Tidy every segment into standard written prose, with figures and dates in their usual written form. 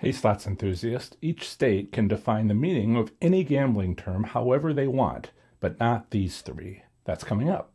Hey slots enthusiast, each state can define the meaning of any gambling term however they want, but not these three. That's coming up.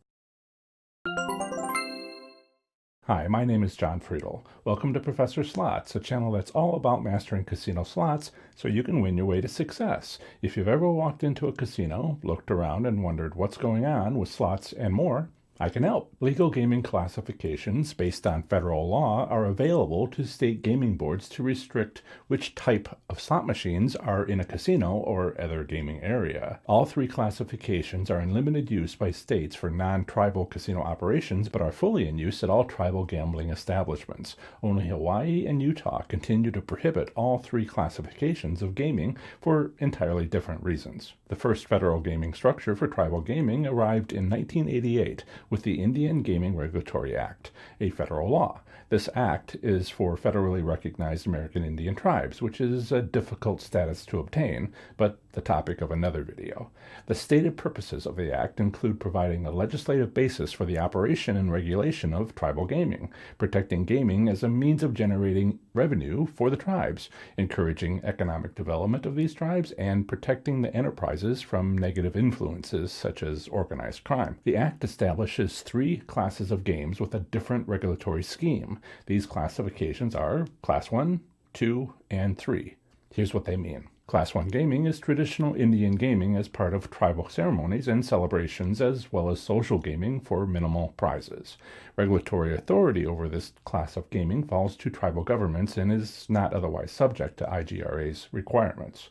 Hi, my name is John Friedel. Welcome to Professor Slots, a channel that's all about mastering casino slots so you can win your way to success. If you've ever walked into a casino, looked around and wondered what's going on with slots and more, I can help. Legal gaming classifications based on federal law are available to state gaming boards to restrict which type of slot machines are in a casino or other gaming area. All three classifications are in limited use by states for non-tribal casino operations, but are fully in use at all tribal gambling establishments. Only Hawaii and Utah continue to prohibit all three classifications of gaming for entirely different reasons. The first federal gaming structure for tribal gaming arrived in 1988 with the Indian Gaming Regulatory Act, a federal law. This act is for federally recognized American Indian tribes, which is a difficult status to obtain, but the topic of another video. The stated purposes of the act include providing a legislative basis for the operation and regulation of tribal gaming, protecting gaming as a means of generating revenue for the tribes, encouraging economic development of these tribes, and protecting the enterprises from negative influences such as organized crime. The act establishes three classes of games with a different regulatory scheme. These classifications are Class 1, 2, and 3. Here's what they mean. Class 1 gaming is traditional Indian gaming as part of tribal ceremonies and celebrations, as well as social gaming for minimal prizes. Regulatory authority over this class of gaming falls to tribal governments and is not otherwise subject to IGRA's requirements.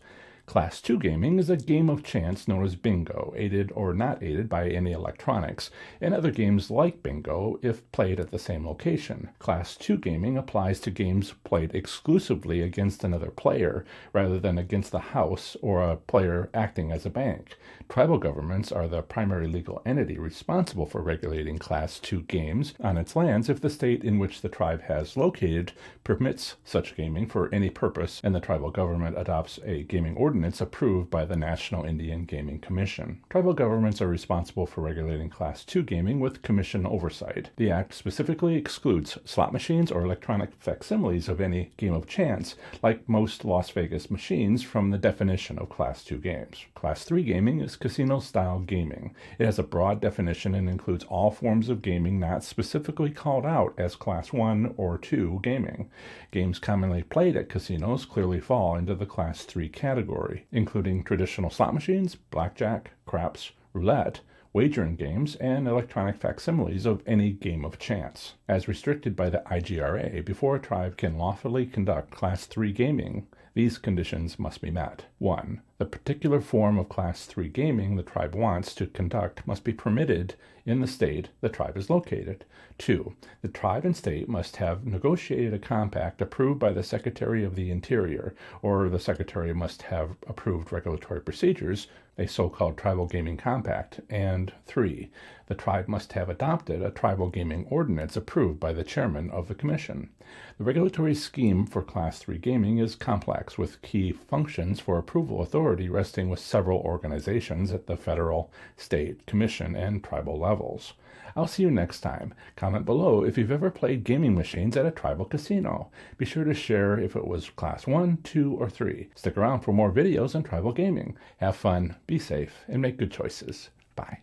Class 2 gaming is a game of chance known as bingo, aided or not aided by any electronics, and other games like bingo if played at the same location. Class 2 gaming applies to games played exclusively against another player, rather than against the house or a player acting as a bank. Tribal governments are the primary legal entity responsible for regulating Class 2 games on its lands if the state in which the tribe has located permits such gaming for any purpose, and the tribal government adopts a gaming ordinance approved by the National Indian Gaming Commission. Tribal governments are responsible for regulating Class 2 gaming with commission oversight. The Act specifically excludes slot machines or electronic facsimiles of any game of chance, like most Las Vegas machines, from the definition of Class 2 games. Class 3 gaming is casino-style gaming. It has a broad definition and includes all forms of gaming not specifically called out as Class 1 or 2 gaming. Games commonly played at casinos clearly fall into the Class 3 category, including traditional slot machines, blackjack, craps, roulette, wagering games, and electronic facsimiles of any game of chance. As restricted by the IGRA, before a tribe can lawfully conduct Class 3 gaming, these conditions must be met. 1. The particular form of Class 3 gaming the tribe wants to conduct must be permitted in the state the tribe is located. 2. The tribe and state must have negotiated a compact approved by the Secretary of the Interior, or the Secretary must have approved regulatory procedures, a so-called tribal gaming compact. And 3. The tribe must have adopted a tribal gaming ordinance approved by the chairman of the commission. The regulatory scheme for Class 3 gaming is complex, with key functions for approval authority resting with several organizations at the federal, state, commission, and tribal levels. I'll see you next time. Comment below if you've ever played gaming machines at a tribal casino. Be sure to share if it was Class 1, 2, or 3. Stick around for more videos on tribal gaming. Have fun, be safe, and make good choices. Bye.